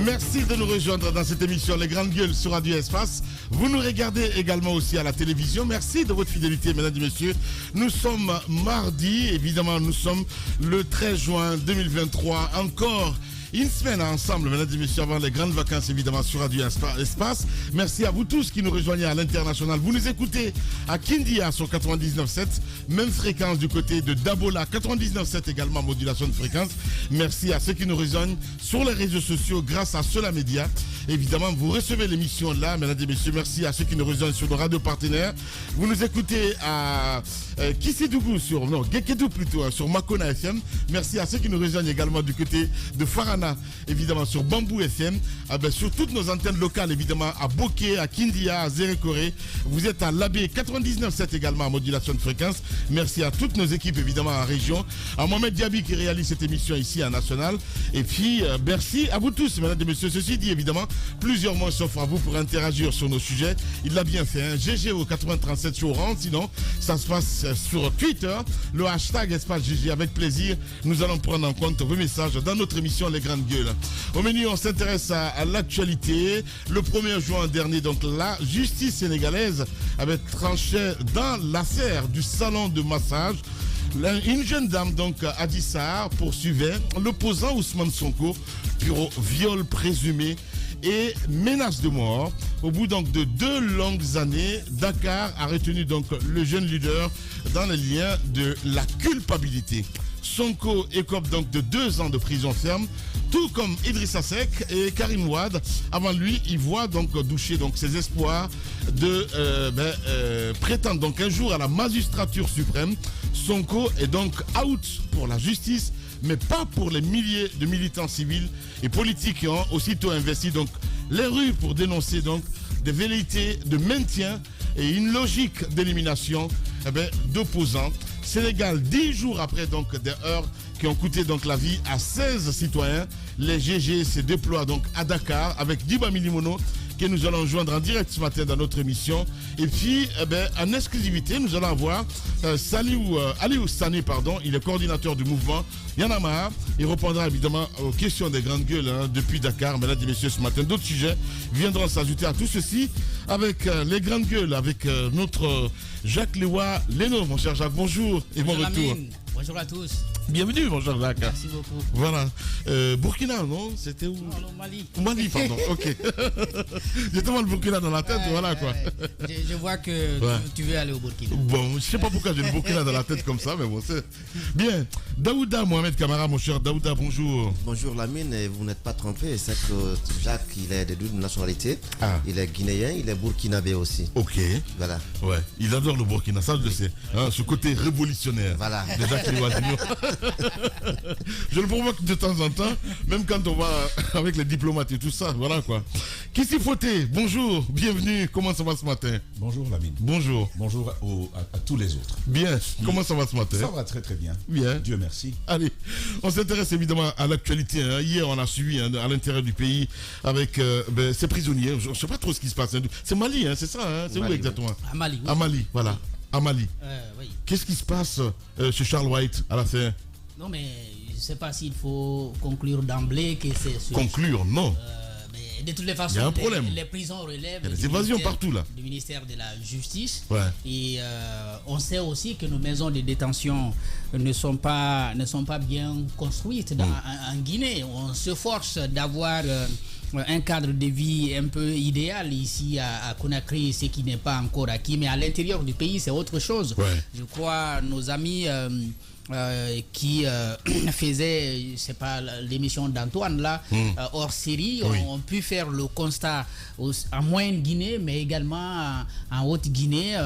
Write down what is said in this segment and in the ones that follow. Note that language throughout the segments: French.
Merci de nous rejoindre dans cette émission Les Grandes Gueules sur Radio Espace. Vous nous regardez également aussi à la télévision. Merci de votre fidélité, mesdames et messieurs. Nous sommes mardi, évidemment, nous sommes le 13 juin 2023. Encore une semaine ensemble, mesdames et messieurs, avant les grandes vacances, évidemment, sur Radio Espace. Merci à vous tous qui nous rejoignez à l'international. Vous nous écoutez à Kindia sur 99.7, même fréquence du côté de Dabola, 99.7 également, modulation de fréquence. Merci à ceux qui nous rejoignent sur les réseaux sociaux grâce à Sola Média. Évidemment, vous recevez l'émission là, mesdames et messieurs. Merci à ceux qui nous rejoignent sur nos radios partenaires. Vous nous écoutez à Kissidougou, Gekedou plutôt, sur Makona FM. Merci à ceux qui nous rejoignent également du côté de Farana, évidemment sur Bambou FM, sur toutes nos antennes locales, évidemment à Bokeh, à Kindia, à Zérékoré. Vous êtes à Labé 99.7 également en modulation de fréquence. Merci à toutes nos équipes, évidemment en région. À Mohamed Diaby qui réalise cette émission ici à National. Et puis, merci à vous tous, mesdames et messieurs. Ceci dit, évidemment, plusieurs mots s'offrent à vous pour interagir sur nos sujets. Il l'a bien fait, hein. GG au 8037 sur Orange. Sinon, ça se passe sur Twitter. Le hashtag Espace GG. Avec plaisir, nous allons prendre en compte vos messages dans notre émission Les Grandes Gueules. Au menu, on s'intéresse à l'actualité. Le 1er juin dernier, donc, la justice sénégalaise avait tranché dans l'affaire du salon de massage. Une jeune dame, donc, Adji Sarr, poursuivait l'opposant Ousmane Sonko pour viol présumé et menace de mort. Au bout donc de 2 longues années, Dakar a retenu donc le jeune leader dans les liens de la culpabilité. Sonko écope donc de 2 ans de prison ferme, tout comme Idrissa Seck et Karim Wade. Avant lui, il voit donc doucher donc ses espoirs de prétendre donc un jour à la magistrature suprême. Sonko est donc out pour la justice, mais pas pour les milliers de militants civils et politiques qui ont aussitôt investi donc les rues pour dénoncer donc des velléités de maintien et une logique d'élimination d'opposants. Sénégal, 10 jours après donc des heurts qui ont coûté donc la vie à 16 citoyens, les GG se déploient donc à Dakar avec Diba Milimono que nous allons joindre en direct ce matin dans notre émission. Et puis, en exclusivité, nous allons avoir Aliou Sané, il est coordinateur du mouvement Y'en a marre. Il répondra évidemment aux questions des grandes gueules depuis Dakar. Mesdames et messieurs, ce matin, d'autres sujets viendront s'ajouter à tout ceci avec les grandes gueules, avec notre Jacques Lewa Leno. Mon cher Jacques, bonjour et bon retour. Bonjour à tous. Bienvenue, mon cher Jacques. Merci beaucoup. Voilà. Burkina, non? C'était où? Non, Mali. Mali, pardon. Ok. J'ai tellement le Burkina dans la tête, voilà quoi. Je vois que tu veux aller au Burkina. Bon, je sais pas pourquoi j'ai le Burkina dans la tête comme ça, mais bon, c'est bien. Daouda Mohamed Kamara, mon cher Daouda, bonjour. Bonjour Lamine, et vous n'êtes pas trompé, c'est que Jacques, il est de 2 nationalités. Ah. Il est guinéen, il est burkinabé aussi. Ok. Voilà. Ouais, il adore le Burkina, ça je le sais. Hein, ce côté révolutionnaire. Voilà. De Jacques Lewa-Leno. Je le provoque de temps en temps, même quand on va avec les diplomates et tout ça, voilà quoi. Kissi Foté, bonjour, bienvenue, comment ça va ce matin? Bonjour Lamine. Bonjour. Bonjour à tous les autres. Bien, comment ça va ce matin? Ça va très très bien. Bien. Dieu merci. Allez, on s'intéresse évidemment à l'actualité. Hein. Hier, on a suivi à l'intérieur du pays avec ces prisonniers. Je ne sais pas trop ce qui se passe. Hein. C'est Mali, hein, c'est ça hein. C'est où exactement? À Mali. Oui. À Mali, voilà. À Mali. Oui. Qu'est-ce qui se passe chez Charles White à la fin? Non, mais je ne sais pas s'il faut conclure d'emblée que c'est... Conclure, non. Mais de toutes les façons, il y a un problème. Les prisons relèvent... Il y a des évasions partout là. Du ministère de la Justice. Ouais. Et on sait aussi que nos maisons de détention ne sont pas bien construites en Guinée. On se force d'avoir... un cadre de vie un peu idéal ici à Conakry, ce qui n'est pas encore acquis, mais à l'intérieur du pays c'est autre chose. Ouais. Je crois nos amis qui faisaient, c'est pas l'émission d'Antoine là, hors série, ont pu faire le constat en Moyenne-Guinée, mais également en Haute-Guinée,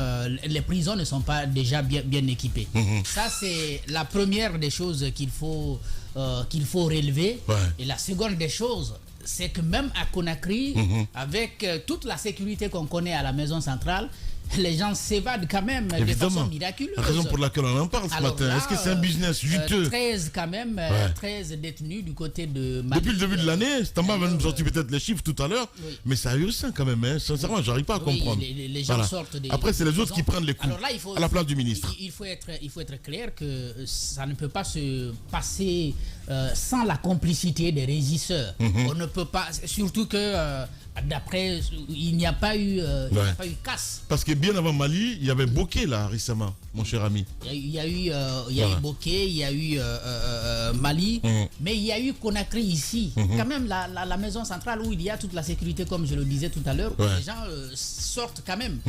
les prisons ne sont pas déjà bien équipées. Ça c'est la première des choses qu'il faut relever. Ouais. Et la seconde des choses, c'est que même à Conakry, avec toute la sécurité qu'on connaît à la maison centrale, les gens s'évadent quand même de façon miraculeuse. La raison pour laquelle on en parle ce matin, est-ce que c'est un business juteux? 13 quand même, 13 détenus du côté de Mali. Depuis le début de l'année, Stamba va nous sortir peut-être les chiffres tout à l'heure, mais c'est ahurissant quand même, hein. Sincèrement, j'arrive pas à comprendre. Les gens sortent des... Après, c'est les autres qui prennent les coups. Alors là, à la place du ministre. Il faut être clair que ça ne peut pas se passer sans la complicité des régisseurs. On ne peut pas, surtout que d'après, il n'y a pas eu casse. Parce que bien avant Mali, il y avait Bokeh là récemment, mon cher ami. Il y a eu Bokeh, il y a eu Mali, mais il y a eu Conakry ici. Quand même la maison centrale où il y a toute la sécurité, comme je le disais tout à l'heure, les gens sortent quand même.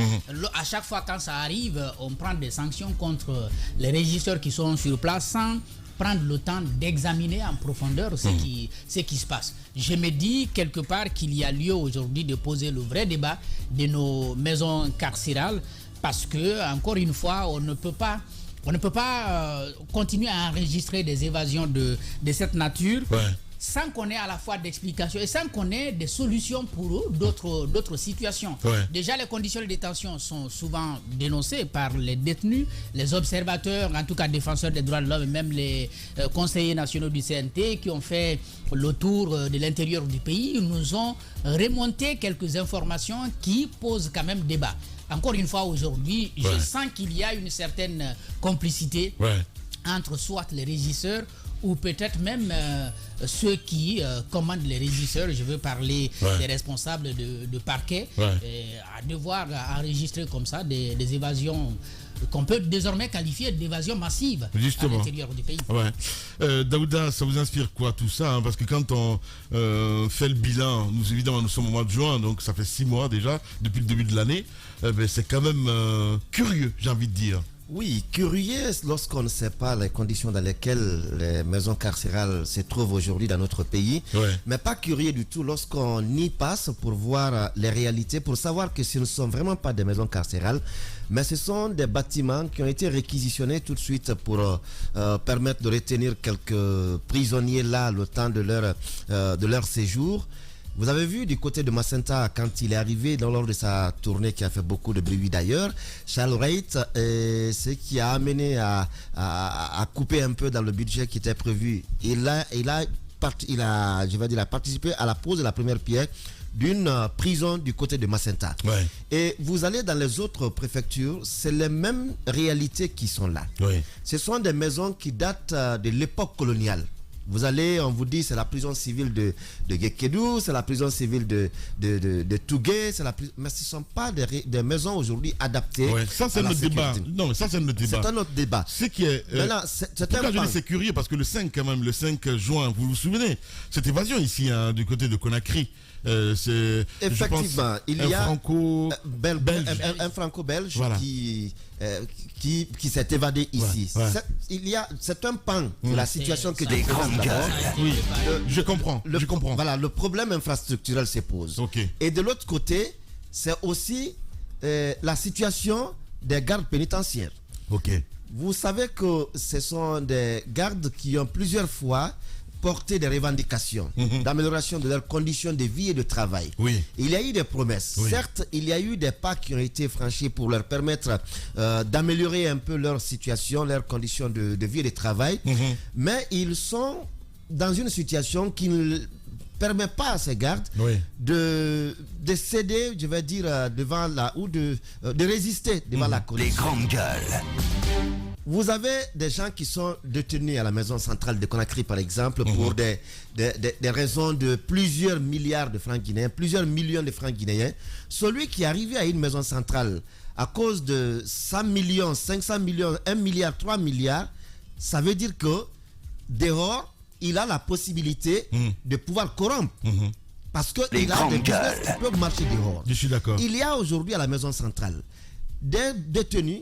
À chaque fois quand ça arrive, on prend des sanctions contre les régisseurs qui sont sur place sans prendre le temps d'examiner en profondeur ce qui se passe. Je me dis quelque part qu'il y a lieu aujourd'hui de poser le vrai débat de nos maisons carcérales, parce que encore une fois, on ne peut pas continuer à enregistrer des évasions de cette nature sans qu'on ait à la fois d'explications et sans qu'on ait des solutions pour eux, d'autres situations. Déjà, les conditions de détention sont souvent dénoncées par les détenus, les observateurs, en tout cas défenseurs des droits de l'homme, et même les conseillers nationaux du CNT qui ont fait le tour de l'intérieur du pays, nous ont remonté quelques informations qui posent quand même débat. Encore une fois, aujourd'hui, je sens qu'il y a une certaine complicité entre soit les régisseurs ou peut-être même ceux qui commandent les régisseurs. Je veux parler des responsables de parquet, à devoir enregistrer comme ça des évasions qu'on peut désormais qualifier d'évasion massive à l'intérieur du pays. Daouda, ça vous inspire quoi tout ça, hein? Parce que quand on fait le bilan, nous sommes au mois de juin, donc ça fait 6 mois déjà, depuis le début de l'année, c'est quand même curieux, j'ai envie de dire. Oui, curieux lorsqu'on ne sait pas les conditions dans lesquelles les maisons carcérales se trouvent aujourd'hui dans notre pays, mais pas curieux du tout lorsqu'on y passe pour voir les réalités, pour savoir que ce ne sont vraiment pas des maisons carcérales, mais ce sont des bâtiments qui ont été réquisitionnés tout de suite pour permettre de retenir quelques prisonniers là le temps de leur séjour. Vous avez vu du côté de Macenta, quand il est arrivé lors de sa tournée qui a fait beaucoup de bruit d'ailleurs, Charles Wright, ce qui a amené à couper un peu dans le budget qui était prévu. Il a participé à la pose de la première pierre d'une prison du côté de Macenta. Et vous allez dans les autres préfectures, c'est les mêmes réalités qui sont là. Ce sont des maisons qui datent de l'époque coloniale. Vous allez, on vous dit c'est la prison civile de Guékédou, c'est la prison civile de Tougué, mais ce ne sont pas des maisons aujourd'hui adaptées. Ça c'est notre débat. Non, ça c'est notre débat. C'est un autre débat. Ce qui est. Pourquoi je dis c'est curieux, parce que le 5 juin, vous vous souvenez, cette évasion ici du côté de Conakry. Effectivement, il y a un franco-belge qui s'est évadé ici. C'est un pan de la situation que je présente d'abord. Oui, je comprends. Voilà, le problème infrastructurel se pose. Et de l'autre côté, c'est aussi la situation des gardes pénitentiaires. Vous savez que ce sont des gardes qui ont plusieurs fois porter des revendications d'amélioration de leurs conditions de vie et de travail. Il y a eu des promesses. Certes, il y a eu des pas qui ont été franchis pour leur permettre d'améliorer un peu leur situation, leurs conditions de vie et de travail, mais ils sont dans une situation qui ne permet pas à ces gardes de céder, je vais dire, devant de résister devant la colère. Les grandes gueules. Vous avez des gens qui sont détenus à la maison centrale de Conakry, par exemple, pour des raisons de plusieurs milliards de francs guinéens, plusieurs millions de francs guinéens. Celui qui est arrivé à une maison centrale à cause de 100 millions, 500 millions, 1 milliard, 3 milliards, ça veut dire que dehors, il a la possibilité de pouvoir corrompre. Parce qu'il a des business qui peuvent marcher dehors. Je suis d'accord. Il y a aujourd'hui à la maison centrale des détenus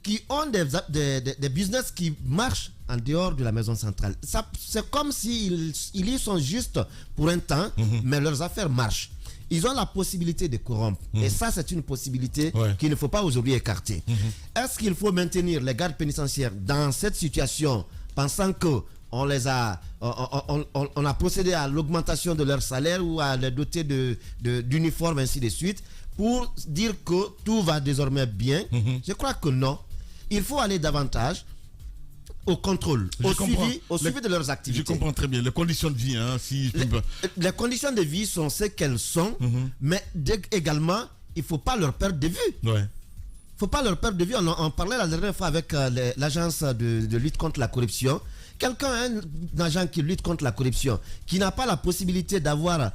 qui ont des business qui marchent en dehors de la maison centrale. C'est comme s'ils y sont juste pour un temps, mais leurs affaires marchent. Ils ont la possibilité de corrompre. Et ça, c'est une possibilité qu'il ne faut pas aujourd'hui écarter. Est-ce qu'il faut maintenir les gardes pénitentiaires dans cette situation, pensant que on a procédé à l'augmentation de leur salaire ou à les doter d'uniformes, ainsi de suite, pour dire que tout va désormais bien. Je crois que non. Il faut aller davantage au contrôle, au suivi de leurs activités. Je comprends très bien. Les conditions de vie, les conditions de vie sont ce qu'elles sont, mais également, il ne faut pas leur perdre de vue. Ouais. Il ne faut pas leur perdre de vue. On parlait la dernière fois avec l'agence de lutte contre la corruption. Un agent qui lutte contre la corruption, qui n'a pas la possibilité d'avoir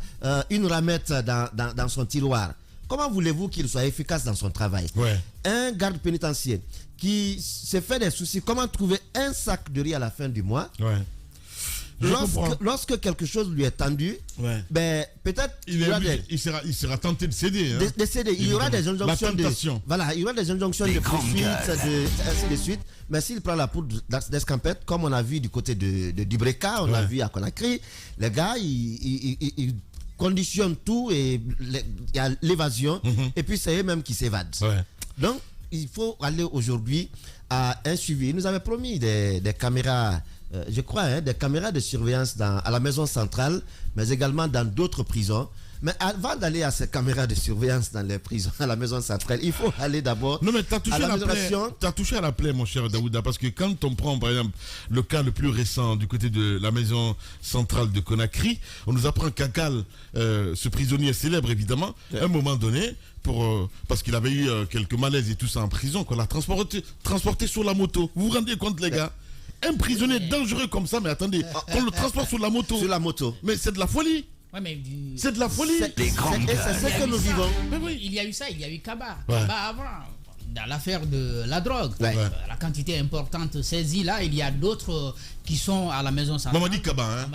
une ramette dans son tiroir, comment voulez-vous qu'il soit efficace dans son travail? Un garde pénitentiaire qui se fait des soucis, comment trouver un sac de riz à la fin du mois? Lorsque quelque chose lui est tendu, ben, peut-être il sera tenté de céder. De céder. Il y aura des injonctions il y aura des injonctions de poursuite, ainsi de suite. Mais s'il prend la poudre d'escampette, comme on a vu du côté de Dubreka, on a vu à Conakry, les gars, ils conditionnent tout et il y a l'évasion, et puis c'est eux-mêmes qui s'évadent. Donc, il faut aller aujourd'hui à un suivi. Il nous avait promis des caméras, je crois, des caméras de surveillance à la maison centrale, mais également dans d'autres prisons. Mais avant d'aller à ces caméras de surveillance dans les prisons, à la maison centrale, il faut aller d'abord à l'amélioration. Tu as touché à la plaie, mon cher Daouda, parce que quand on prend, par exemple, le cas le plus récent du côté de la maison centrale de Conakry, on nous apprend qu'Akal, ce prisonnier célèbre, évidemment, à un moment donné, parce qu'il avait eu quelques malaises et tout ça en prison, qu'on l'a transporté sur la moto. Vous vous rendez compte, les gars? Un prisonnier dangereux comme ça, mais attendez, on le transporte sur la moto. Sur la moto. Mais c'est de la folie. C'est de la folie. C'est ce que nous vivons. Oui, il y a eu ça, il y a eu Kaba. Kaba avant, dans l'affaire de la drogue. La quantité importante saisie là, il y a d'autres qui sont à la maison centrale. Mamadi Kaba,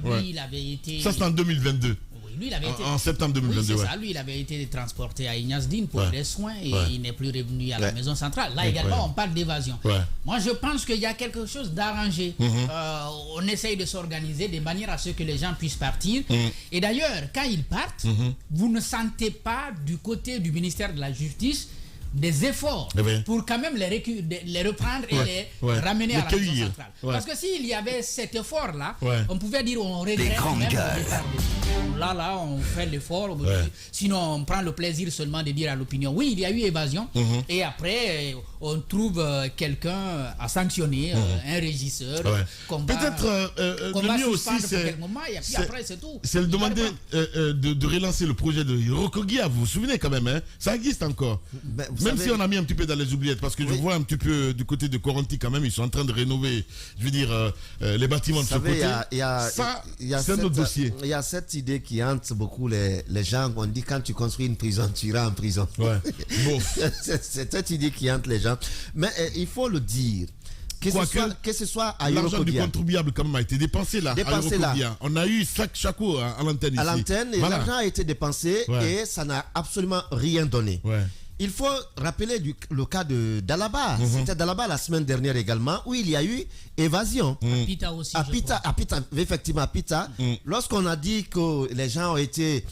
lui, il avait été... Ça, c'est en 2022. Lui, il avait été... En septembre 2022. Oui, c'est ça. Lui, il avait été transporté à Ignace Dine pour des soins et il n'est plus revenu à la maison centrale. Là également, on parle d'évasion. Moi, je pense qu'il y a quelque chose d'arrangé. On essaye de s'organiser de manière à ce que les gens puissent partir. Et d'ailleurs, quand ils partent, vous ne sentez pas du côté du ministère de la Justice des efforts pour quand même les reprendre et les ramener à la maison centrale. Parce que s'il y avait cet effort-là, on pouvait dire on regrette même là, on fait l'effort. Sinon, on prend le plaisir seulement de dire à l'opinion, oui, il y a eu évasion. Et après, on trouve quelqu'un à sanctionner, un régisseur. Peut-être le mieux aussi, c'est le demander de relancer le projet de Rokogia. Vous vous souvenez quand même, ça existe encore. Même si on a mis un petit peu dans les oubliettes, parce que je vois un petit peu du côté de Coronti quand même, ils sont en train de rénover, je veux dire, les bâtiments de ce côté. Ça, c'est un autre dossier. Il y a cette idée qui hante beaucoup les gens. On dit quand tu construis une prison, tu iras en prison. C'est cette idée qui hante les gens. Mais il faut le dire. Que ce soit à l'argent du contribuable quand même a été dépensé là. On a eu chaque à l'antenne ici. À l'antenne, l'argent a été dépensé et ça n'a absolument rien donné. Il faut rappeler le cas d'Alaba. C'était d'Alaba la semaine dernière également, où il y a eu évasion. À Pita aussi. Effectivement, à Pita. Lorsqu'on a dit que les gens ont été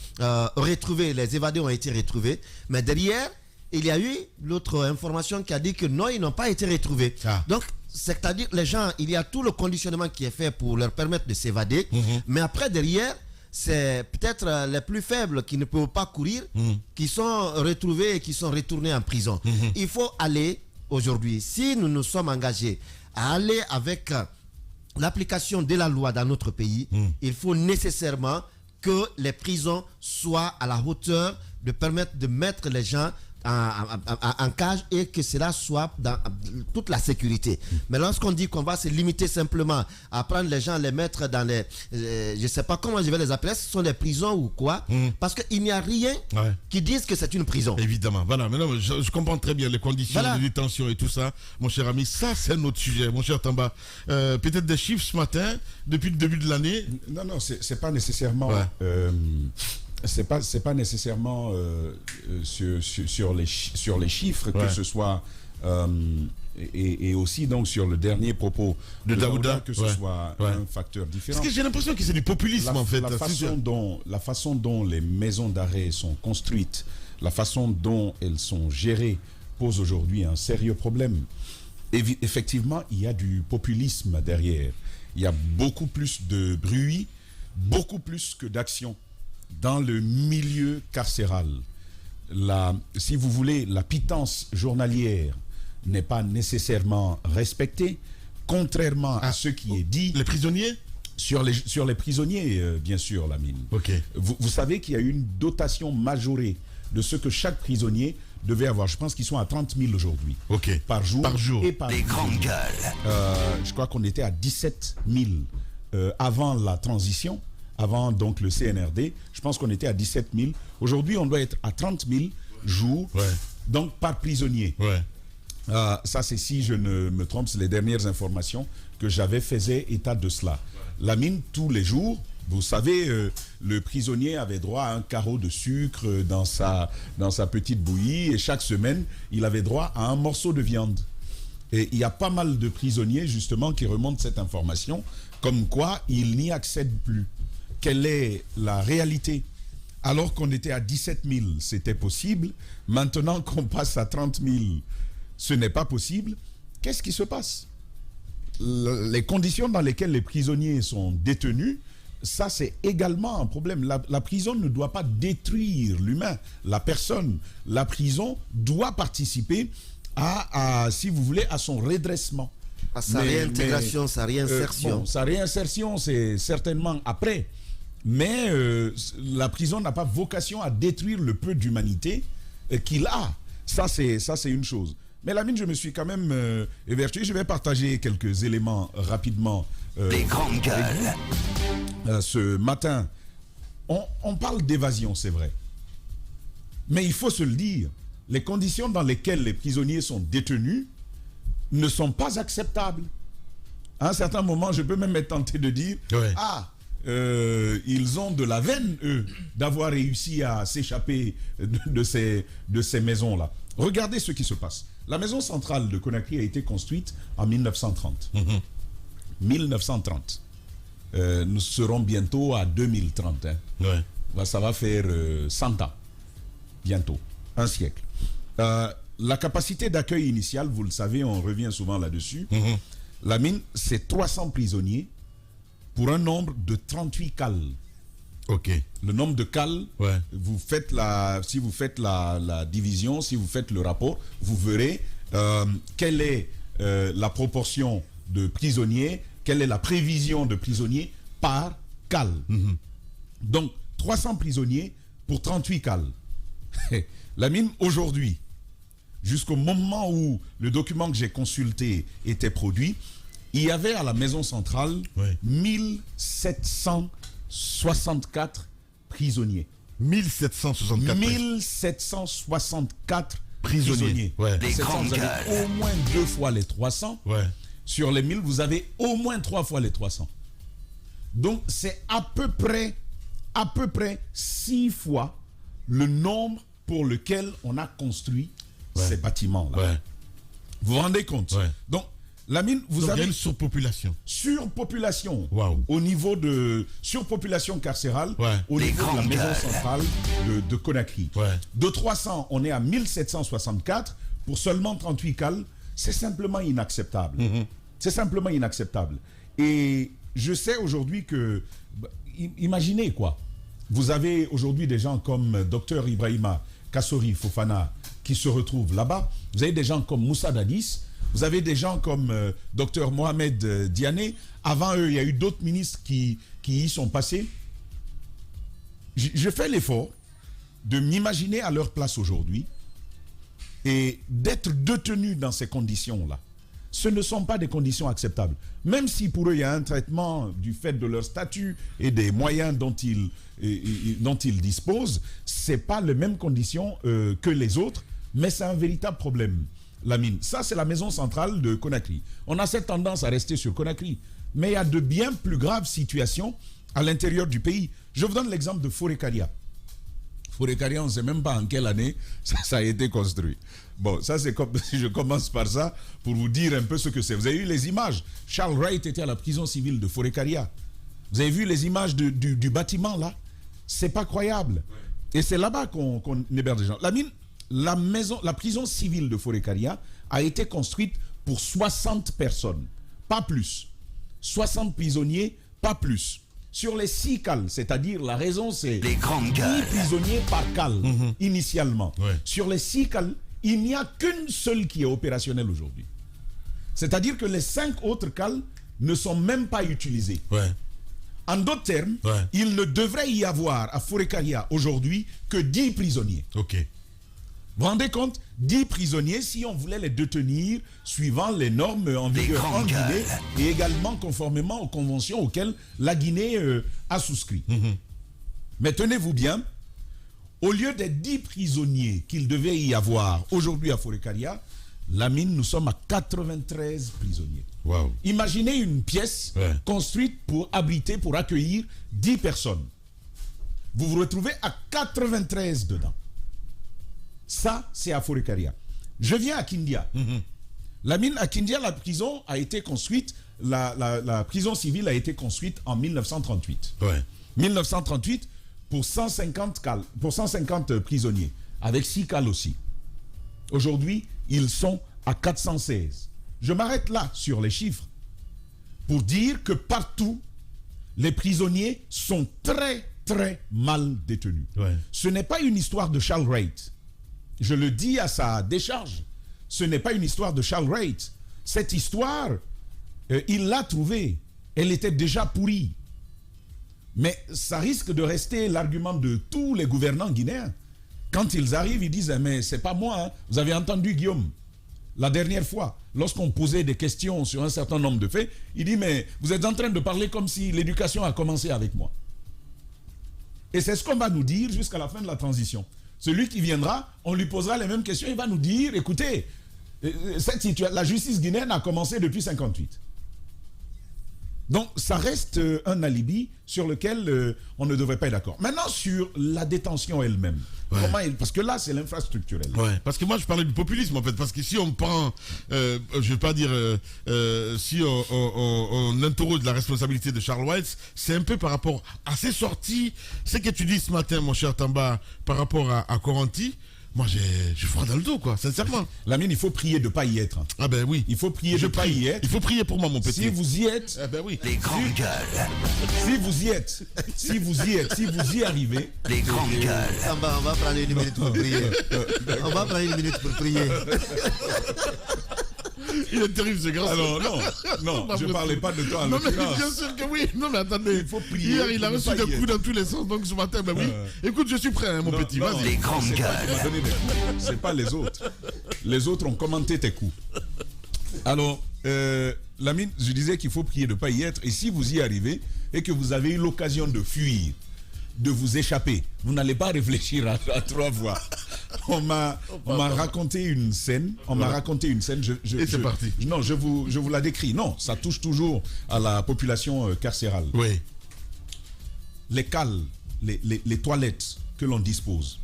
retrouvés, les évadés ont été retrouvés, mais derrière, il y a eu l'autre information qui a dit que non, ils n'ont pas été retrouvés. Donc, c'est-à-dire, les gens, il y a tout le conditionnement qui est fait pour leur permettre de s'évader, mais après, derrière, c'est peut-être les plus faibles qui ne peuvent pas courir, qui sont retrouvés et qui sont retournés en prison. Il faut aller aujourd'hui, si nous nous sommes engagés à aller avec l'application de la loi dans notre pays, il faut nécessairement que les prisons soient à la hauteur de permettre de mettre les gens en cage et que cela soit dans toute la sécurité. Mais lorsqu'on dit qu'on va se limiter simplement à prendre les gens, les mettre dans les... je ne sais pas comment je vais les appeler, ce sont des prisons ou quoi, parce qu'il n'y a rien qui dise que c'est une prison. Évidemment, voilà. Mais non, je comprends très bien les conditions de détention et tout ça, mon cher ami. Ça, c'est un autre sujet, mon cher Tamba. Peut-être des chiffres ce matin, depuis le début de l'année. Non, c'est pas nécessairement... c'est pas nécessairement sur les chiffres que ce soit et aussi donc sur le dernier propos de Daouda que ce soit un facteur différent. Parce que j'ai l'impression que c'est du populisme en fait. La façon dont les maisons d'arrêt sont construites, la façon dont elles sont gérées pose aujourd'hui un sérieux problème. Effectivement, il y a du populisme derrière. il y a beaucoup plus de bruit, beaucoup plus que d'action dans le milieu carcéral. Si vous voulez, la pitance journalière n'est pas nécessairement respectée, contrairement à ce qui est dit. Les prisonniers ? Sur les prisonniers, bien sûr, Lamine. Okay. Vous savez qu'il y a une dotation majorée de ce que chaque prisonnier devait avoir. Je pense qu'ils sont à 30 000 aujourd'hui. Okay. Par jour. Et par les grandes gueules. Je crois qu'on était à 17 000 avant la transition, avant donc le CNRD. Je pense qu'on était à 17 000. Aujourd'hui, on doit être à 30 000 jours, donc par prisonnier. Ça, c'est, si je ne me trompe, c'est les dernières informations que j'avais faisaient état de cela. Lamine, tous les jours, vous savez, le prisonnier avait droit à un carreau de sucre dans sa petite bouillie, et chaque semaine, il avait droit à un morceau de viande. Et il y a pas mal de prisonniers, justement, qui remontent cette information, comme quoi ils n'y accèdent plus. Quelle est la réalité? Alors qu'on était à 17 000, c'était possible. Maintenant qu'on passe à 30 000, ce n'est pas possible. Qu'est-ce qui se passe? Les conditions dans lesquelles les prisonniers sont détenus, ça c'est également un problème. La prison ne doit pas détruire l'humain, la personne. La prison doit participer si vous voulez, à son redressement. À sa réintégration, sa réinsertion. Sa réinsertion, c'est certainement après. Mais la prison n'a pas vocation à détruire le peu d'humanité qu'il a. Ça, c'est une chose. Mais Lamine, je me suis quand même évertué. Je vais partager quelques éléments rapidement. Les grandes gueules. Ce matin, on parle d'évasion, c'est vrai. Mais il faut se le dire, les conditions dans lesquelles les prisonniers sont détenus ne sont pas acceptables. À un certain moment, je peux même être tenté de dire, ils ont de la veine, eux, d'avoir réussi à s'échapper de ces maisons-là. Regardez ce qui se passe. La maison centrale de Conakry a été construite en 1930. 1930. Nous serons bientôt à 2030. Ça va faire 100 ans. Bientôt. Un siècle. La capacité d'accueil initiale, vous le savez, on revient souvent là-dessus. La mine, c'est 300 prisonniers pour un nombre de 38 cales. Ok. Le nombre de cales, si vous faites la division, si vous faites le rapport, vous verrez quelle est la proportion de prisonniers, quelle est la prévision de prisonniers par cale. Donc, 300 prisonniers pour 38 cales. La mine, aujourd'hui, jusqu'au moment où le document que j'ai consulté était produit, il y avait à la maison centrale 1764 prisonniers. 1764 prisonniers. Vous avez au moins 2 fois les 300. Sur les 1000, vous avez au moins 3 fois les 300. Donc, c'est à peu près 6 fois le nombre pour lequel on a construit ces bâtiments-là. Vous vous rendez compte? Donc, Lamine, vous avez une surpopulation. Surpopulation. Au niveau de surpopulation carcérale, au niveau de la maison centrale de Conakry. De 300, on est à 1764 pour seulement 38 cales. C'est simplement inacceptable. C'est simplement inacceptable. Et je sais aujourd'hui que, imaginez quoi, vous avez aujourd'hui des gens comme Dr Ibrahima Kassori Fofana qui se retrouvent là-bas. Vous avez des gens comme Moussa Dadis. Vous avez des gens comme Dr Mohamed Diané. Avant eux, il y a eu d'autres ministres qui y sont passés. Je fais l'effort de m'imaginer à leur place aujourd'hui et d'être détenu dans ces conditions-là. Ce ne sont pas des conditions acceptables. Même si pour eux, il y a un traitement du fait de leur statut et des moyens dont ils disposent, ce n'est pas les mêmes conditions que les autres, mais c'est un véritable problème. Lamine, ça c'est la maison centrale de Conakry. On a cette tendance à rester sur Conakry, mais il y a de bien plus graves situations à l'intérieur du pays. Je vous donne l'exemple de Forécaria. Forécaria, on ne sait même pas en quelle année ça a été construit. Bon, ça c'est comme si je commence par ça pour vous dire un peu ce que c'est. Vous avez eu les images. Charles Wright était à la prison civile de Forécaria. Vous avez vu les images du bâtiment là? C'est pas croyable. Et c'est là-bas qu'on héberge des gens. La prison civile de Forécaria a été construite pour 60 personnes, pas plus. 60 prisonniers, pas plus. Sur les 6 cales, c'est-à-dire la raison c'est 10 prisonniers par cale initialement. Ouais. Sur les 6 cales, il n'y a qu'une seule qui est opérationnelle aujourd'hui. C'est-à-dire que les 5 autres cales ne sont même pas utilisées. Ouais. En d'autres termes, Ouais. il ne devrait y avoir à Forécaria aujourd'hui que 10 prisonniers. Ok. Vous vous rendez compte? 10 prisonniers si on voulait les détenir suivant les normes en vigueur en Guinée et également conformément aux conventions auxquelles la Guinée a souscrit. Mais tenez-vous bien, au lieu des 10 prisonniers qu'il devait y avoir aujourd'hui à Forécaria, Lamine, nous sommes à 93 prisonniers. Waouh. Imaginez une pièce construite pour abriter, pour accueillir 10 personnes. Vous vous retrouvez à 93 dedans. Ça, c'est à Forécaria. Je viens à Kindia. Lamine, à Kindia, la prison a été construite, la prison civile a été construite en 1938. Ouais. 1938 pour 150 prisonniers, avec 6 cales aussi. Aujourd'hui, ils sont à 416. Je m'arrête là sur les chiffres pour dire que partout, les prisonniers sont très, très mal détenus. Ouais. Ce n'est pas une histoire de Charles Wright. Je le dis à sa décharge. Ce n'est pas une histoire de Charles Wright. Cette histoire, il l'a trouvée. Elle était déjà pourrie. Mais ça risque de rester l'argument de tous les gouvernants guinéens. Quand ils arrivent, ils disent « Mais c'est pas moi, hein. Vous avez entendu Guillaume la dernière fois, lorsqu'on posait des questions sur un certain nombre de faits, il dit « Mais vous êtes en train de parler comme si l'éducation a commencé avec moi. » Et c'est ce qu'on va nous dire jusqu'à la fin de la transition. Celui qui viendra, on lui posera les mêmes questions, il va nous dire « Écoutez, la justice guinéenne a commencé depuis 1958. » Donc, ça reste un alibi sur lequel on ne devrait pas être d'accord. Maintenant, sur la détention elle-même. Ouais. Parce que là, c'est l'infrastructurel. Ouais, parce que moi je parlais du populisme en fait, parce que si on prend, je vais pas dire, si on interroge la responsabilité de Charles White, c'est un peu par rapport à ses sorties, ce que tu dis ce matin mon cher Tamba, par rapport à Coranty. Moi, j'ai froid dans le dos, quoi, sincèrement. Lamine, il faut prier de ne pas y être. Ah ben oui. Il faut prier de ne pas y être. Il faut prier pour moi, mon petit. Si vous y êtes... Ah ben oui. Les grandes gueules. Si vous y êtes, si vous y arrivez... Les grandes gueules. On va prendre une minute pour prier. On va prendre une minute pour prier. Il est terrible ce gars. Alors non, je ne parlais pas de toi en Non mais l'occurrence. bien sûr que oui. Non mais attendez. Il faut prier. Hier il a reçu des coups dans tous les sens, donc ce matin, ben oui. Écoute, je suis prêt, hein, mon petit, vas-y. Les grandes gueules. C'est pas les autres. Les autres ont commenté tes coups. Alors, Lamine, je disais qu'il faut prier de ne pas y être. Et si vous y arrivez et que vous avez eu l'occasion de fuir, de vous échapper, vous n'allez pas réfléchir à 3 fois. On m'a raconté une scène. Et c'est parti. Non, je vous la décris. Non, ça touche toujours à la population carcérale. Oui. Les cales, les toilettes que l'on dispose.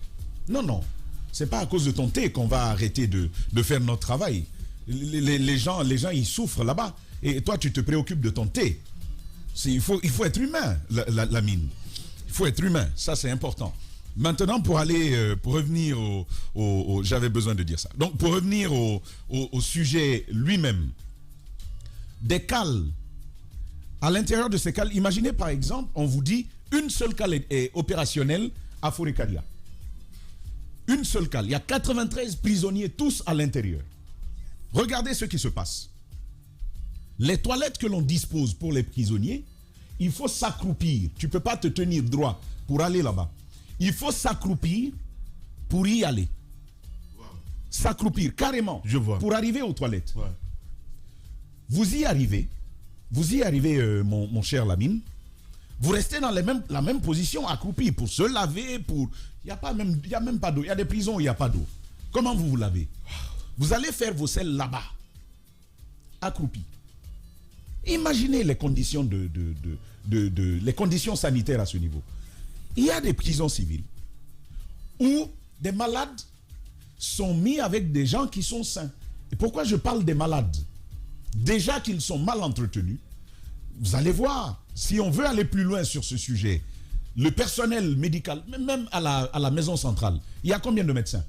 Non. C'est pas à cause de ton thé qu'on va arrêter de faire notre travail. Les gens, ils souffrent là-bas. Et toi, tu te préoccupes de ton thé. Il faut être humain, la mine. Il faut être humain. Ça, c'est important. Maintenant, pour revenir j'avais besoin de dire ça. Donc, pour revenir au sujet lui-même, des cales. À l'intérieur de ces cales, imaginez par exemple, on vous dit, une seule cale est opérationnelle à Forécaria. Une seule cale. Il y a 93 prisonniers, tous à l'intérieur. Regardez ce qui se passe. Les toilettes que l'on dispose pour les prisonniers, il faut s'accroupir. Tu ne peux pas te tenir droit pour aller là-bas. Il faut s'accroupir pour y aller. S'accroupir carrément. Je vois. Pour arriver aux toilettes. Ouais. Vous y arrivez, mon cher Lamine. Vous restez dans la même position, accroupi, pour se laver, il n'y a même pas d'eau. Il y a des prisons où il n'y a pas d'eau. Comment vous lavez? Vous allez faire vos selles là-bas, accroupi. Imaginez les conditions les conditions sanitaires à ce niveau. Il y a des prisons civiles où des malades sont mis avec des gens qui sont sains. Et pourquoi je parle des malades? Déjà qu'ils sont mal entretenus, vous allez voir, si on veut aller plus loin sur ce sujet, le personnel médical, même à la maison centrale, il y a combien de médecins?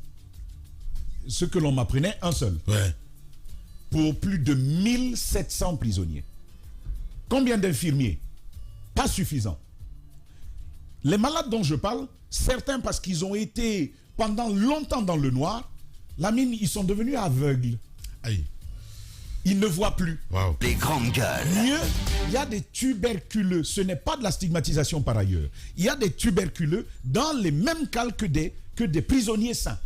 Ce que l'on m'apprenait, un seul. Ouais. Pour plus de 1700 prisonniers. Combien d'infirmiers? Pas suffisant. Les malades dont je parle, certains parce qu'ils ont été pendant longtemps dans le noir, Lamine, ils sont devenus aveugles. Aïe. Ils ne voient plus. Wow. Les grandes gueules. Mieux, il y a des tuberculeux. Ce n'est pas de la stigmatisation par ailleurs. Il y a des tuberculeux dans les mêmes cales que des prisonniers sains.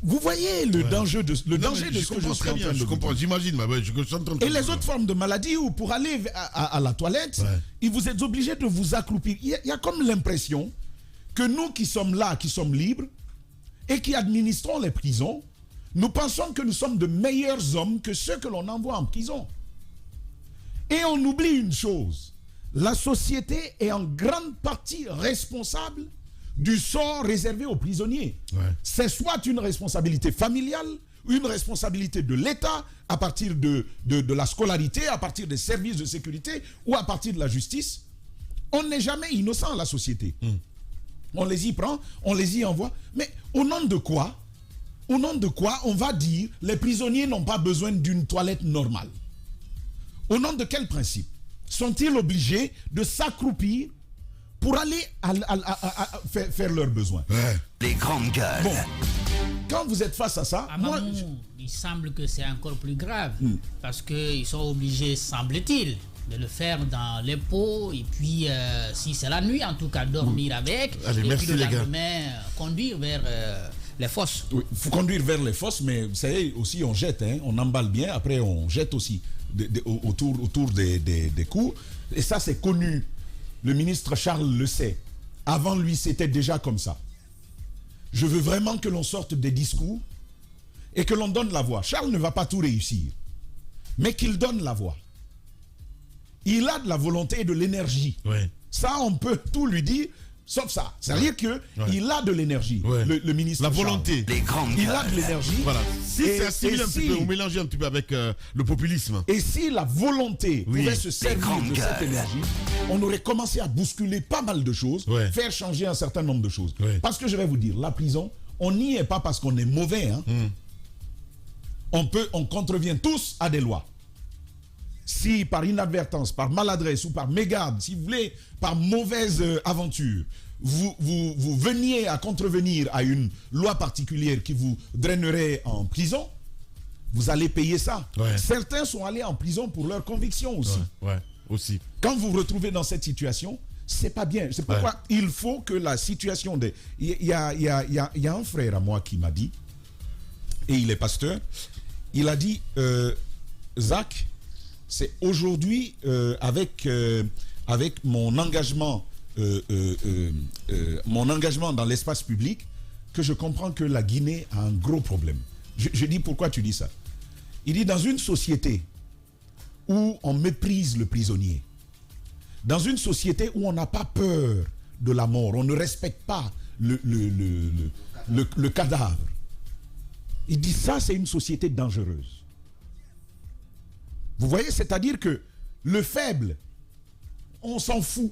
Vous voyez le danger de ce que je suis en train de je comprends, j'imagine. Et les autres formes de maladies où pour aller à la toilette, vous êtes obligé de vous accroupir. Il y a comme l'impression que nous qui sommes là, qui sommes libres et qui administrons les prisons, nous pensons que nous sommes de meilleurs hommes que ceux que l'on envoie en prison. Et on oublie une chose, la société est en grande partie responsable du sort réservé aux prisonniers. C'est soit une responsabilité familiale, une responsabilité de l'État à partir de la scolarité, à partir des services de sécurité ou à partir de la justice. On n'est jamais innocent, la société. On les y prend, on les y envoie. Mais au nom de quoi on va dire les prisonniers n'ont pas besoin d'une toilette normale? Au nom de quel principe sont-ils obligés de s'accroupir pour aller faire leurs besoins? Les grandes gueules. Bon, quand vous êtes face à ça, il semble que c'est encore plus grave parce qu'ils sont obligés, semble-t-il, de le faire dans les pots et puis si c'est la nuit en tout cas dormir avec. Allez, et merci puis le les gars. conduire vers les fosses. il faut conduire vers les fosses, mais vous savez aussi on jette, on emballe bien, après on jette aussi autour des cours. Et ça c'est connu. Le ministre Charles le sait. Avant lui c'était déjà comme ça. Je veux vraiment que l'on sorte des discours et que l'on donne la voix. Charles ne va pas tout réussir, mais qu'il donne la voix. Il a de la volonté et de l'énergie. Ça, on peut tout lui dire, sauf ça. C'est-à-dire qu'il a de l'énergie, le ministre. La volonté. Les grandes Il a de l'énergie. Voilà. Si c'est assimilé un petit peu, on mélange un petit peu avec le populisme. Et si la volonté pouvait se servir de cette énergie, on aurait commencé à bousculer pas mal de choses, faire changer un certain nombre de choses. Parce que je vais vous dire, la prison, on n'y est pas parce qu'on est mauvais. On contrevient tous à des lois. Si par inadvertance, par maladresse ou par mégarde, si vous voulez, par mauvaise aventure, vous veniez à contrevenir à une loi particulière qui vous drainerait en prison, vous allez payer ça. Certains sont allés en prison pour leurs convictions aussi. Aussi. Quand vous vous retrouvez dans cette situation, c'est pas bien. C'est pourquoi il faut que la situation des... Il y a un frère à moi qui m'a dit, et il est pasteur, il a dit, Zach, c'est aujourd'hui avec mon engagement dans l'espace public que je comprends que la Guinée a un gros problème. Je dis pourquoi tu dis ça. Il dit dans une société où on méprise le prisonnier, dans une société où on n'a pas peur de la mort, on ne respecte pas le cadavre. Il dit ça, c'est une société dangereuse. Vous voyez, c'est-à-dire que le faible, on s'en fout.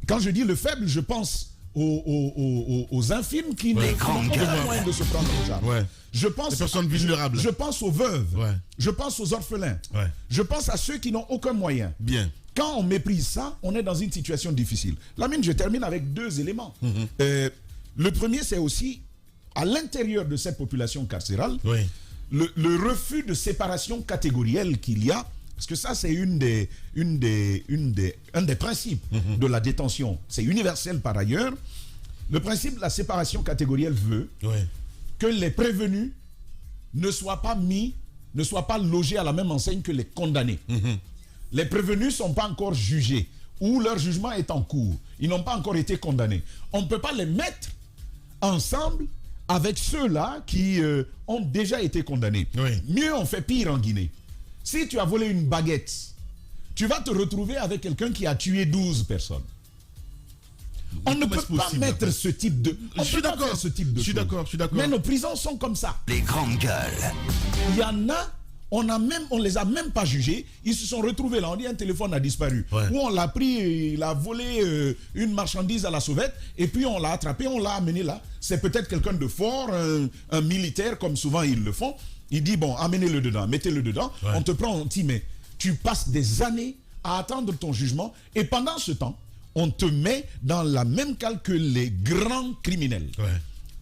Quand je dis le faible, je pense aux infirmes qui n'ont pas moyen de se prendre en charge. Je pense, les personnes vulnérables. Je pense aux veuves. Je pense aux orphelins. Je pense à ceux qui n'ont aucun moyen. Bien. Quand on méprise ça, on est dans une situation difficile. Lamine, je termine avec deux éléments. Le premier, c'est aussi, à l'intérieur de cette population carcérale, le refus de séparation catégorielle qu'il y a, parce que ça c'est un des principes de la détention, c'est universel par ailleurs. Le principe de la séparation catégorielle veut que les prévenus ne soient pas logés à la même enseigne que les condamnés. Les prévenus ne sont pas encore jugés ou leur jugement est en cours, ils n'ont pas encore été condamnés. On ne peut pas les mettre ensemble avec ceux-là qui ont déjà été condamnés. Mieux, on fait pire en Guinée. Si tu as volé une baguette, tu vas te retrouver avec quelqu'un qui a tué 12 personnes. On ne peut pas mettre ce type de... Je suis d'accord. Je suis d'accord. Mais nos prisons sont comme ça. Les grandes gueules. Il y en a, on les a même pas jugés. Ils se sont retrouvés là. On dit un téléphone a disparu. Ou on l'a pris, il a volé une marchandise à la sauvette. Et puis on l'a attrapé, on l'a amené là. C'est peut-être quelqu'un de fort, un militaire comme souvent ils le font. Il dit, bon, amenez-le dedans, mettez-le dedans. Ouais. On te prend, on dit, mais tu passes des années à attendre ton jugement. Et pendant ce temps, on te met dans la même cale que les grands criminels. Ouais.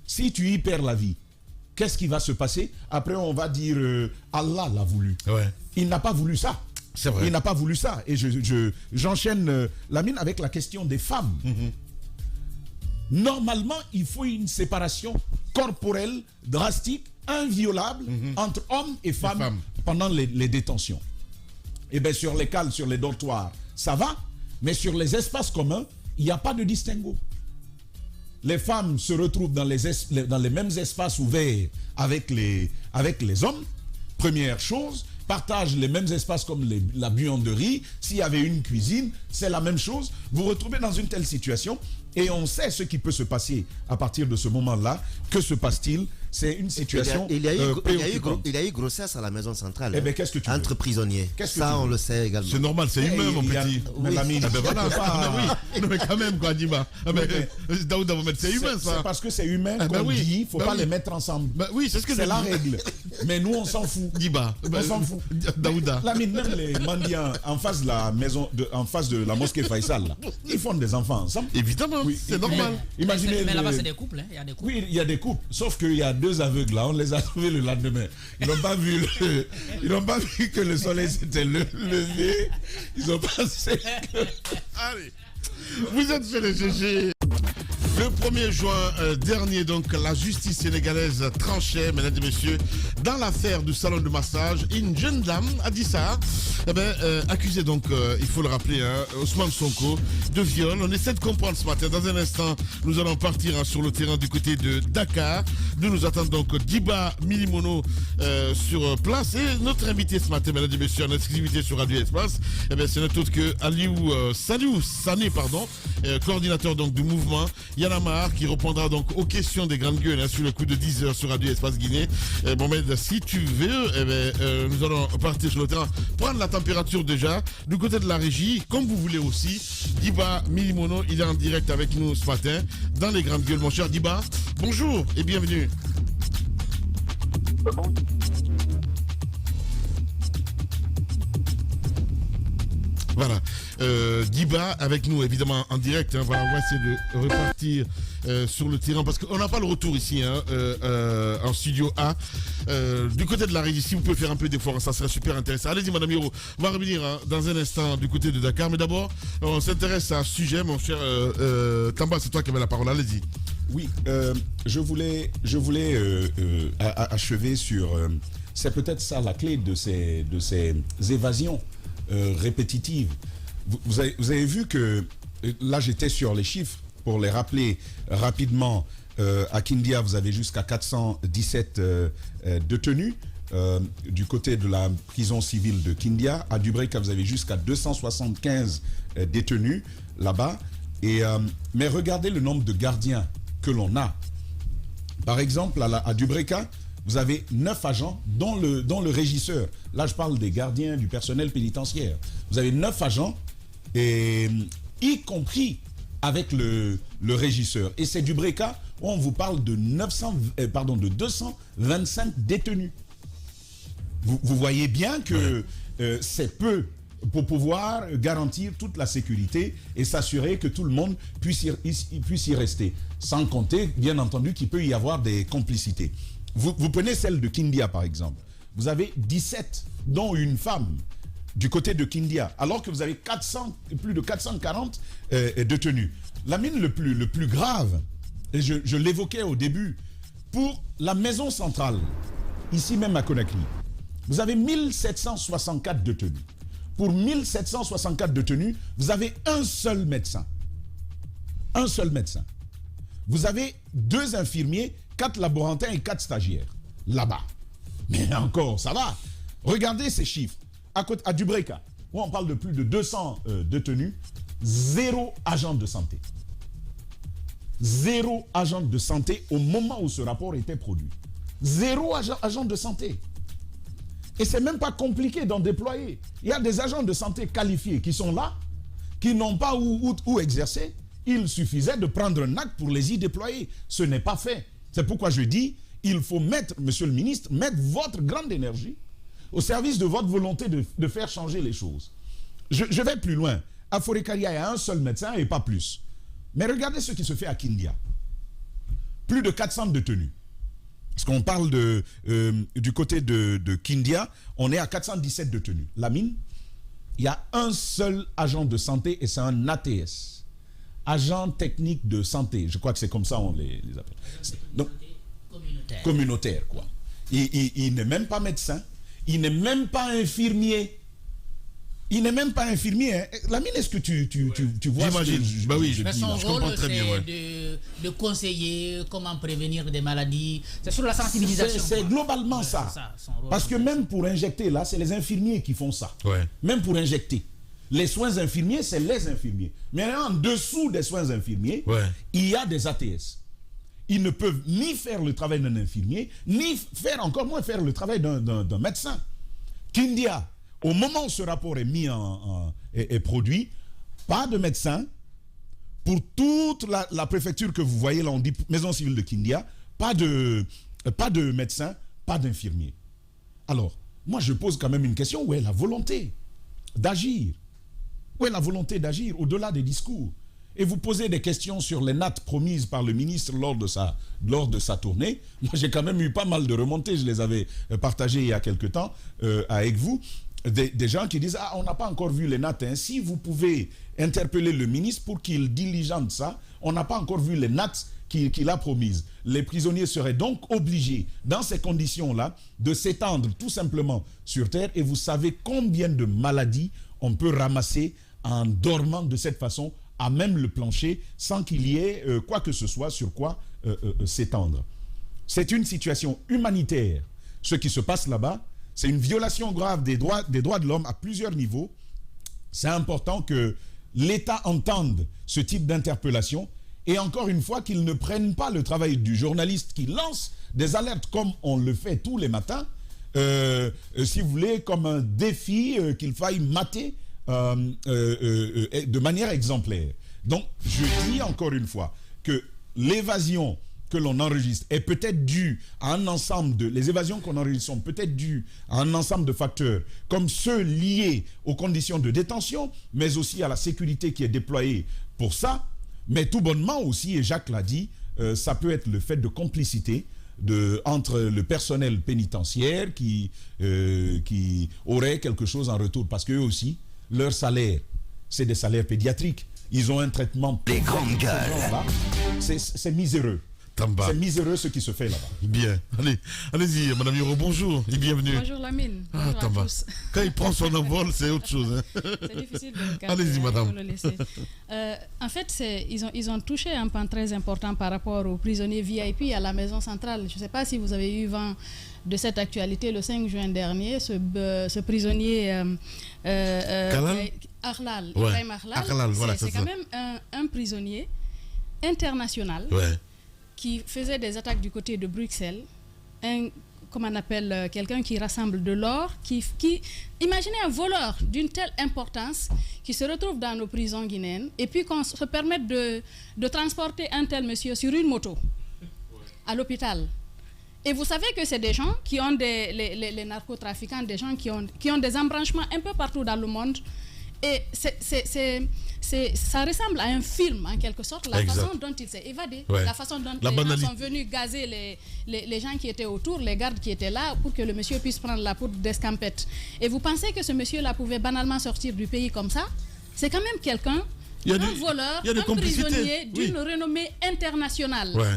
Si tu y perds la vie, qu'est-ce qui va se passer? Après, on va dire, Allah l'a voulu. Ouais. Il n'a pas voulu ça. C'est vrai. Il n'a pas voulu ça. Et j'enchaîne Lamine avec la question des femmes. Normalement, il faut une séparation corporelle drastique, inviolable, entre hommes et femmes pendant les détentions. Et bien, sur les cales, sur les dortoirs, ça va. Mais sur les espaces communs, il n'y a pas de distinguo. Les femmes se retrouvent dans les mêmes espaces ouverts avec les hommes. Première chose, partagent les mêmes espaces comme la buanderie. S'il y avait une cuisine, c'est la même chose. Vous vous retrouvez dans une telle situation et on sait ce qui peut se passer à partir de ce moment-là. Que se passe-t-il? C'est une situation il y a eu préoccupante. grossesse à la maison centrale. Eh ben, qu'est-ce que tu veux? Entre prisonniers. Qu'est-ce que ça, tu veux? on le sait également. C'est normal, c'est humain, mon petit. Mais Lamine, Ah ben voilà, tu peux pas- oui. Non, mais quand même, quoi, Diba. Ah ben, Daouda Mohamed, c'est humain, ça. C'est parce que c'est humain Ah qu'on ben oui. dit, il ne faut Ben pas oui. les mettre ensemble. Bah oui, c'est ce que C'est je la dis. règle. Mais nous, on s'en fout. Diba. On s'en fout. Daouda. Lamine, même les mendiants en face de la maison, en face de la mosquée Faisal, là, ils font des enfants ensemble. Évidemment, Oui. c'est normal. Imaginez. Mais là-bas, le- c'est des couples, hein. Il y a des couples. Oui, il y a des couples. Sauf qu'il y a deux aveugles là, on les a trouvés le lendemain. Ils n'ont pas vu ils n'ont pas vu que le soleil s'était levé. Ils ont pensé que... Allez, vous êtes chez les GG. Le 1er juin dernier, donc, la justice sénégalaise tranchait, mesdames et messieurs, dans l'affaire du salon de massage. Une jeune dame a dit ça, accusée donc, il faut le rappeler, Ousmane Sonko, de viol. On essaie de comprendre ce matin. Dans un instant, nous allons partir sur le terrain du côté de Dakar. Nous nous attendons donc Diba Milimono sur place. Et notre invité ce matin, mesdames et messieurs, en exclusivité sur Radio Espace, c'est notre autre que Aliou Sané, coordinateur donc du mouvement Yanamar, qui répondra donc aux questions des grandes gueules sur le coup de 10h sur Radio Espace Guinée. Mohamed, si tu veux, nous allons partir sur le terrain, prendre la température déjà du côté de la régie, comme vous voulez aussi. Diba Milimono, il est en direct avec nous ce matin dans les grandes gueules. Mon cher Diba, bonjour et bienvenue. Voilà, Diba avec nous évidemment en direct. Voilà, on va essayer de repartir sur le terrain parce qu'on n'a pas le retour ici en studio A. Du côté de la régie, si vous pouvez faire un peu d'effort, ça serait super intéressant. Allez-y, Madame Hiro, on va revenir dans un instant du côté de Dakar. Mais d'abord, on s'intéresse à un sujet, mon cher Tamba, c'est toi qui avais la parole. Allez-y. Oui, je voulais achever sur... c'est peut-être ça la clé de ces évasions répétitives. Vous avez vu que... Là, j'étais sur les chiffres pour les rappeler rapidement. À Kindia, vous avez jusqu'à 417 détenus. Du côté de la prison civile de Kindia. À Dubreka, vous avez jusqu'à 275 détenus là-bas. Mais regardez le nombre de gardiens que l'on a. Par exemple, à Dubreka, vous avez 9 agents, dont le régisseur. Là, je parle des gardiens, du personnel pénitentiaire. Vous avez 9 agents, y compris avec le régisseur. Et c'est Dubreka où on vous parle de 225 détenus. Vous voyez bien que c'est peu pour pouvoir garantir toute la sécurité et s'assurer que tout le monde puisse y rester. Sans compter, bien entendu, qu'il peut y avoir des complicités. Vous prenez celle de Kindia, par exemple. Vous avez 17, dont une femme, du côté de Kindia, alors que vous avez plus de 440 détenus. La mine le plus grave, et je l'évoquais au début, pour la maison centrale, ici même à Conakry, vous avez 1764 détenus. Pour 1764 détenus, vous avez un seul médecin. Un seul médecin. Vous avez 2 infirmiers, 4 laborantins et 4 stagiaires. Là-bas. Mais encore, ça va. Regardez ces chiffres. À Dubreka, où on parle de plus de 200 détenus, 0 agent de santé. 0 agent de santé au moment où ce rapport était produit. 0 agent de santé. Et c'est même pas compliqué d'en déployer. Il y a des agents de santé qualifiés qui sont là, qui n'ont pas où exercer. Il suffisait de prendre un acte pour les y déployer. Ce n'est pas fait. C'est pourquoi je dis, il faut mettre, monsieur le ministre, mettre votre grande énergie au service de votre volonté de faire changer les choses. Je vais plus loin. À Forêt-Karia, il y a un seul médecin et pas plus. Mais regardez ce qui se fait à Kindia. Plus de 400 détenus. Parce qu'on parle du côté de Kindia, on est à 417 détenus. Lamine, il y a un seul agent de santé et c'est un ATS. Agent technique de santé. Je crois que c'est comme ça on les appelle. Donc, communautaire, quoi. Il n'est même pas médecin. Il n'est même pas infirmier. Il n'est même pas infirmier. Hein. Lamine, est-ce que tu vois? J'imagine. Bah oui, je son comprends rôle, très bien. Ouais. de conseiller comment prévenir des maladies. C'est sur la sensibilisation. C'est globalement ça. Parce que même pour injecter, là, c'est les infirmiers qui font ça. Ouais. Même pour injecter. Les soins infirmiers, c'est les infirmiers. Mais en dessous des soins infirmiers, il y a des ATS. Ils ne peuvent ni faire le travail d'un infirmier, ni faire encore moins faire le travail d'un médecin. Kindia, au moment où ce rapport est mis est produit, pas de médecin. Pour toute la préfecture que vous voyez là, on dit maison civile de Kindia, pas de médecin, pas d'infirmier. Alors, moi je pose quand même une question, où est la volonté d'agir? Où est la volonté d'agir au-delà des discours? Et vous posez des questions sur les nattes promises par le ministre lors de sa tournée. Moi j'ai quand même eu pas mal de remontées, je les avais partagées il y a quelque temps avec vous. Des gens qui disent on n'a pas encore vu les nattes. Hein. Si vous pouvez interpeller le ministre pour qu'il diligente ça, on n'a pas encore vu les nattes qu'il a promises. Les prisonniers seraient donc obligés, dans ces conditions-là, de s'étendre tout simplement sur terre. Et vous savez combien de maladies on peut ramasser en dormant de cette façon, à même le plancher, sans qu'il y ait quoi que ce soit sur quoi s'étendre. C'est une situation humanitaire. Ce qui se passe là-bas, c'est une violation grave des droits de l'homme à plusieurs niveaux. C'est important que l'État entende ce type d'interpellation et encore une fois qu'ils ne prennent pas le travail du journaliste qui lance des alertes comme on le fait tous les matins, si vous voulez, comme un défi qu'il faille mater de manière exemplaire. Donc, je dis encore une fois que l'évasion que l'on enregistre est peut-être due à un ensemble les évasions qu'on enregistre sont peut-être dues à un ensemble de facteurs, comme ceux liés aux conditions de détention, mais aussi à la sécurité qui est déployée pour ça. Mais tout bonnement aussi, et Jacques l'a dit, ça peut être le fait de complicité entre le personnel pénitentiaire qui aurait quelque chose en retour, parce qu'eux aussi, leur salaire, c'est des salaires pédiatriques. Ils ont un traitement... Les grandes gueules. C'est miséreux. C'est miséreux ce qui se fait là-bas. Bien. Allez-y, Madame Yoro, bonjour et bienvenue. Bonjour Lamine. Ah, Bonjour à tous. Quand il prend son envol, c'est autre chose. Hein. C'est difficile de le garder. Allez-y, madame. Le laisser. En fait, ils ont touché un pan très important par rapport aux prisonniers VIP à la maison centrale. Je ne sais pas si vous avez eu vent de cette actualité. Le 5 juin dernier, ce prisonnier Arlal, Ibrahim Arlal, c'est quand même un prisonnier international. Ouais. Qui faisait des attaques du côté de Bruxelles, comment on appelle, quelqu'un qui rassemble de l'or, imaginez un voleur d'une telle importance qui se retrouve dans nos prisons guinéennes et puis qu'on se permette de transporter un tel monsieur sur une moto à l'hôpital. Et vous savez que c'est des gens qui ont les narcotrafiquants, des gens qui ont des embranchements un peu partout dans le monde. Et ça ressemble à un film, en quelque sorte, la façon dont il s'est évadé, la façon dont les gens sont venus gazer les gens qui étaient autour, les gardes qui étaient là, pour que le monsieur puisse prendre la poudre d'escampette. Et vous pensez que ce monsieur-là pouvait banalement sortir du pays comme ça? C'est quand même quelqu'un, un voleur, un prisonnier d'une renommée internationale. Ouais.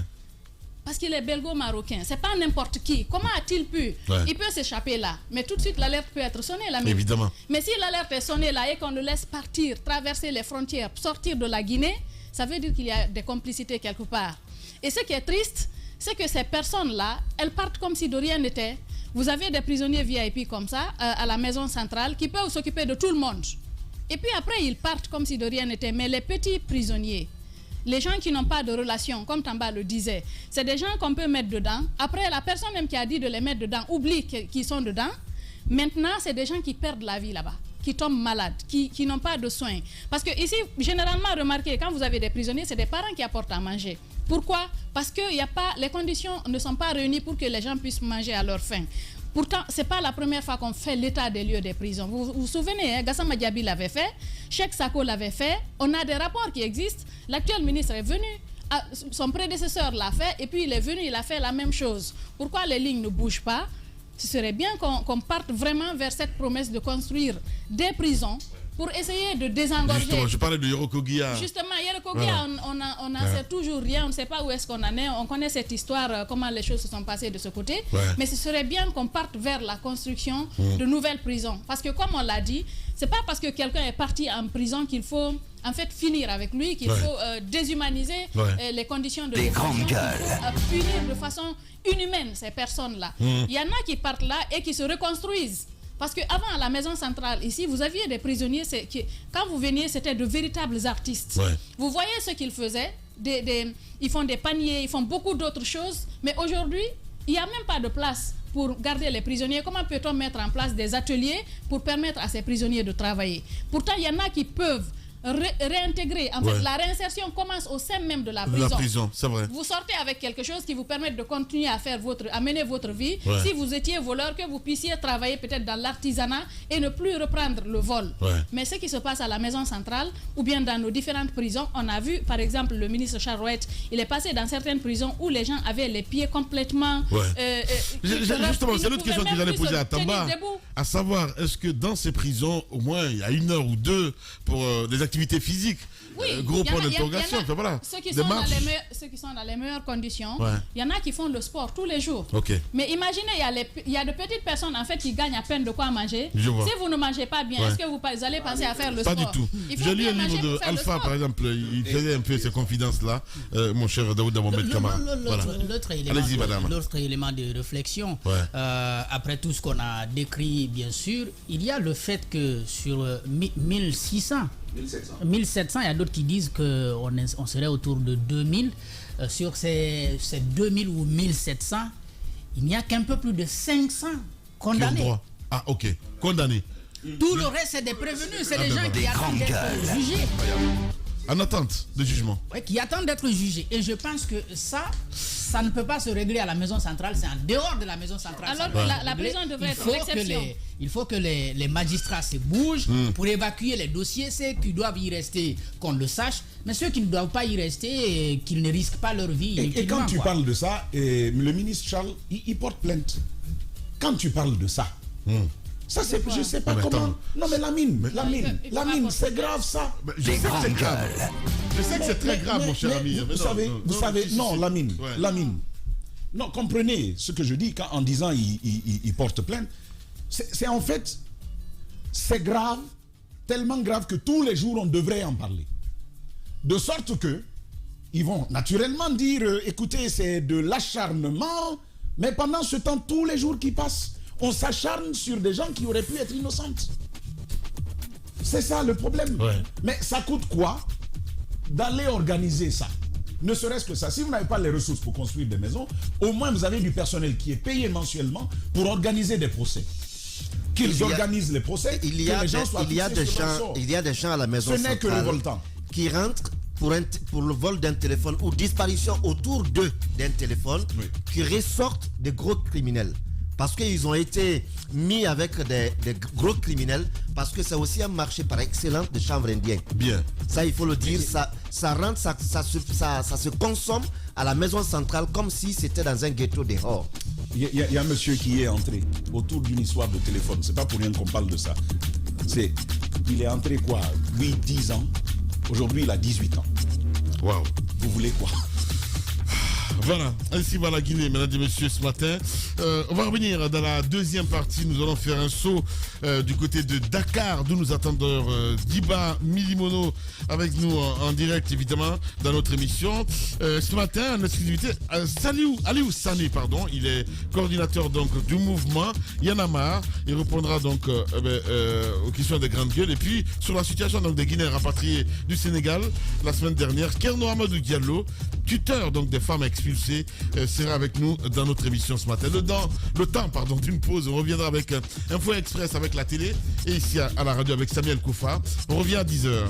Parce qu'il est belgo-marocain. C'est pas n'importe qui. Comment a-t-il pu? Il peut s'échapper là. Mais tout de suite, l'alerte peut être sonnée là. Évidemment. Mais si l'alerte est sonnée là et qu'on le laisse partir, traverser les frontières, sortir de la Guinée, ça veut dire qu'il y a des complicités quelque part. Et ce qui est triste, c'est que ces personnes-là, elles partent comme si de rien n'était. Vous avez des prisonniers VIP comme ça, à la maison centrale, qui peuvent s'occuper de tout le monde. Et puis après, ils partent comme si de rien n'était. Mais les petits prisonniers, les gens qui n'ont pas de relation, comme Tamba le disait, c'est des gens qu'on peut mettre dedans. Après, la personne même qui a dit de les mettre dedans oublie qu'ils sont dedans. Maintenant, c'est des gens qui perdent la vie là-bas. qui tombent malades, qui n'ont pas de soins. Parce que ici, généralement, remarquez, quand vous avez des prisonniers, c'est des parents qui apportent à manger. Pourquoi? Parce que les conditions ne sont pas réunies pour que les gens puissent manger à leur faim. Pourtant, ce n'est pas la première fois qu'on fait l'état des lieux des prisons. Vous vous souvenez, hein, Gassama Diaby l'avait fait, Cheikh Sako l'avait fait, on a des rapports qui existent. L'actuel ministre est venu, son prédécesseur l'a fait, et puis il est venu, il a fait la même chose. Pourquoi les lignes ne bougent pas? Ce serait bien qu'on parte vraiment vers cette promesse de construire des prisons pour essayer de désengorger. Justement, je parlais de Yorokogia. Justement, Yorokogia, on n'en sait toujours rien, on ne sait pas où est-ce qu'on en est, on connaît cette histoire, comment les choses se sont passées de ce côté, mais ce serait bien qu'on parte vers la construction de nouvelles prisons. Parce que comme on l'a dit, c'est pas parce que quelqu'un est parti en prison qu'il faut en fait finir avec lui, qu'il faut déshumaniser les conditions de détention, punir de façon inhumaine ces personnes-là. Il y en a qui partent là et qui se reconstruisent. Parce qu'avant, à la maison centrale, ici, vous aviez des prisonniers, quand vous veniez, c'était de véritables artistes. Vous voyez ce qu'ils faisaient, ils font des paniers, ils font beaucoup d'autres choses, mais aujourd'hui, il n'y a même pas de place pour garder les prisonniers. Comment peut-on mettre en place des ateliers pour permettre à ces prisonniers de travailler? Pourtant, il y en a qui peuvent réintégrer. En fait, la réinsertion commence au sein même de la prison. La prison, c'est vrai. Vous sortez avec quelque chose qui vous permet de continuer à mener votre vie. Si vous étiez voleur, que vous puissiez travailler peut-être dans l'artisanat et ne plus reprendre le vol. Mais ce qui se passe à la maison centrale ou bien dans nos différentes prisons, on a vu, par exemple, le ministre Charouette, il est passé dans certaines prisons où les gens avaient les pieds complètement... Justement, c'est l'autre question que j'allais poser à Tamba. À savoir, est-ce que dans ces prisons, au moins, il y a 1 heure ou 2 pour des activités physiques, gros point d'interrogation, enfin, voilà. Ceux qui sont dans les meilleures conditions, il y en a qui font le sport tous les jours. Mais imaginez, il y a de petites personnes en fait qui gagnent à peine de quoi manger. Si vous ne mangez pas bien, est-ce que vous allez penser à faire le sport? Pas du tout. Je lis un livre de Alpha, par exemple, il faisait un peu ces confidences-là, mon cher Daoud Mohamed Kamara. L'autre élément de réflexion, après tout ce qu'on a décrit, bien sûr, il y a le fait que sur 1700, il y a d'autres qui disent qu'on serait autour de 2000. Sur ces 2000 ou 1700, il n'y a qu'un peu plus de 500 condamnés. Ah, ok. Condamnés. Tout le reste, c'est des prévenus, c'est des gens qui attendent d'être jugés. En attente de jugement. Oui, qui attendent d'être jugés. Et je pense que ça ne peut pas se régler à la maison centrale, c'est en dehors de la maison centrale. Alors que la prison devrait être l'exception. Il faut que les magistrats se bougent pour évacuer les dossiers. Ceux qui doivent y rester, qu'on le sache. Mais ceux qui ne doivent pas y rester, qu'ils ne risquent pas leur vie. Et quand tu parles de ça, le ministre Charles, il porte plainte. Quand tu parles de ça, ça c'est, je sais pas comment. Non mais la mine, c'est grave ça. Je sais que c'est grave. Je sais que c'est très grave, mon cher ami. Vous savez, non, la mine. Non, comprenez ce que je dis en disant il porte plainte. C'est en fait, c'est grave, tellement grave que tous les jours on devrait en parler. De sorte que ils vont naturellement dire, écoutez, c'est de l'acharnement, mais pendant ce temps, tous les jours qui passent, on s'acharne sur des gens qui auraient pu être innocentes. C'est ça le problème. Mais ça coûte quoi d'aller organiser ça? Ne serait-ce que ça. Si vous n'avez pas les ressources pour construire des maisons, au moins vous avez du personnel qui est payé mensuellement pour organiser des procès. Qu'ils organisent les procès, il y a des gens à la maison centrale que le voltant qui rentrent pour le vol d'un téléphone ou disparition autour d'eux d'un téléphone, qui ressortent des gros criminels. Parce qu'ils ont été mis avec des gros criminels, parce que c'est aussi un marché par excellence de chanvre indien. Bien. Ça, il faut le dire, ça rentre, ça se consomme à la maison centrale comme si c'était dans un ghetto dehors. Il y a un monsieur qui est entré autour d'une histoire de téléphone. C'est pas pour rien qu'on parle de ça. Il est entré quoi, 8-10 ans. Aujourd'hui, il a 18 ans. Waouh. Vous voulez quoi? Voilà, ainsi va la Guinée, mesdames et messieurs, ce matin. On va revenir dans la deuxième partie. Nous allons faire un saut du côté de Dakar, d'où nous attendons Diba Milimono avec nous en direct, évidemment, dans notre émission. Ce matin, en exclusivité, Aliou Sané, pardon, il est coordinateur donc du mouvement Yanamar. Il répondra donc aux questions des grandes gueules. Et puis, sur la situation donc, des Guinéens rapatriés du Sénégal, la semaine dernière, Kerno Amadou Diallo tuteur donc des femmes expulsées, sera avec nous dans notre émission ce matin. Le temps d'une pause, on reviendra avec Info Express avec la télé et ici à la radio avec Samuel Koufa. On revient à 10h.